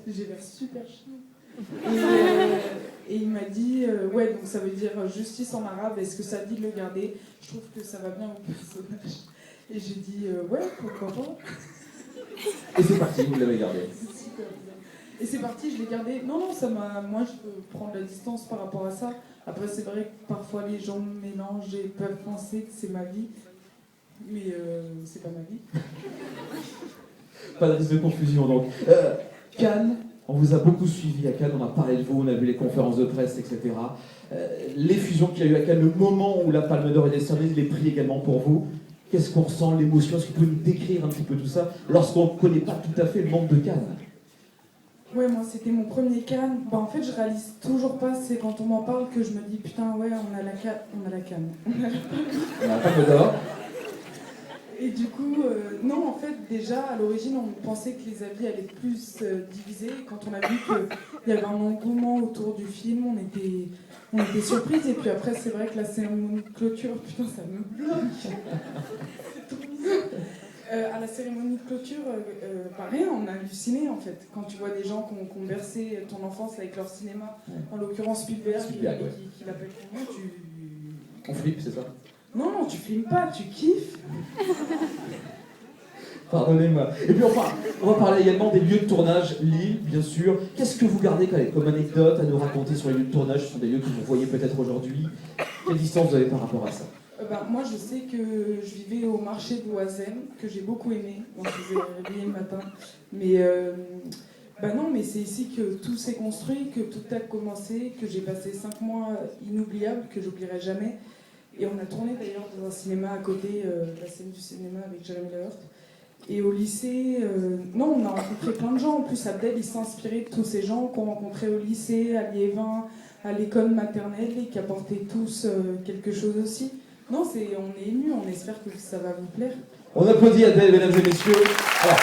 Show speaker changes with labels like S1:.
S1: J'ai l'air super chiant. Et il m'a dit, ouais, donc ça veut dire justice en arabe, est-ce que ça dit de le garder? Je trouve que ça va bien au personnage. Et j'ai dit, ouais, pourquoi pas.
S2: Et c'est parti, vous l'avez gardé.
S1: C'est super bien. Et c'est parti, je l'ai gardé. Non, ça m'a. Moi, je peux prendre la distance par rapport à ça. Après, c'est vrai que parfois les gens me mélangent et peuvent penser que c'est ma vie. Mais c'est pas ma vie.
S2: Pas de risque de confusion donc. Cannes, on vous a beaucoup suivi à Cannes, on a parlé de vous, on a vu les conférences de presse, etc. Les fusions qu'il y a eu à Cannes, le moment où la Palme d'Or est décernée, les prix également pour vous. Qu'est-ce qu'on ressent, l'émotion? Est-ce que vous pouvez nous décrire un petit peu tout ça lorsqu'on ne connaît pas tout à fait le monde de Cannes?
S1: Ouais, moi c'était mon premier Cannes. Bah, en fait, je réalise toujours pas, c'est quand on m'en parle que je me dis putain, ouais, on a la Cannes.
S2: On a la Palme d'Or.
S1: Et du coup, non, en fait, déjà, à l'origine, on pensait que les avis allaient plus diviser. Quand on a vu qu'il y avait un engouement autour du film, on était surprise. Et puis après, c'est vrai que la cérémonie de clôture, putain, ça me bloque. C'est trop bizarre. À la cérémonie de clôture, pareil, on a halluciné, en fait. Quand tu vois des gens qui ont bercé ton enfance avec leur cinéma, en l'occurrence Spielberg, qui l'appelle pour moi,
S2: On flippe, c'est ça?
S1: Non, tu filmes pas, tu kiffes.
S2: Pardonnez-moi. Et puis enfin, on va parler également des lieux de tournage, Lille, bien sûr. Qu'est-ce que vous gardez comme anecdote à nous raconter sur les lieux de tournage? Ce sont des lieux que vous voyez peut-être aujourd'hui. Quelle distance vous avez par rapport à ça?
S1: Moi, je sais que je vivais au marché de l'Oisem, que j'ai beaucoup aimé. Bon, je faisais réveiller le matin. Mais non, mais c'est ici que tout s'est construit, que tout a commencé, que j'ai passé 5 mois inoubliables, que j'oublierai jamais. Et on a tourné d'ailleurs dans un cinéma à côté, la scène du cinéma avec Jérémy Lehort. Et au lycée, non, on a rencontré plein de gens. En plus, Abdel, il s'est inspiré de tous ces gens qu'on rencontrait au lycée, à Liévin, à l'école maternelle, et qui apportaient tous quelque chose aussi. Non, on est émus, on espère que ça va vous plaire.
S2: On applaudit Adèle, mesdames et messieurs. Alors,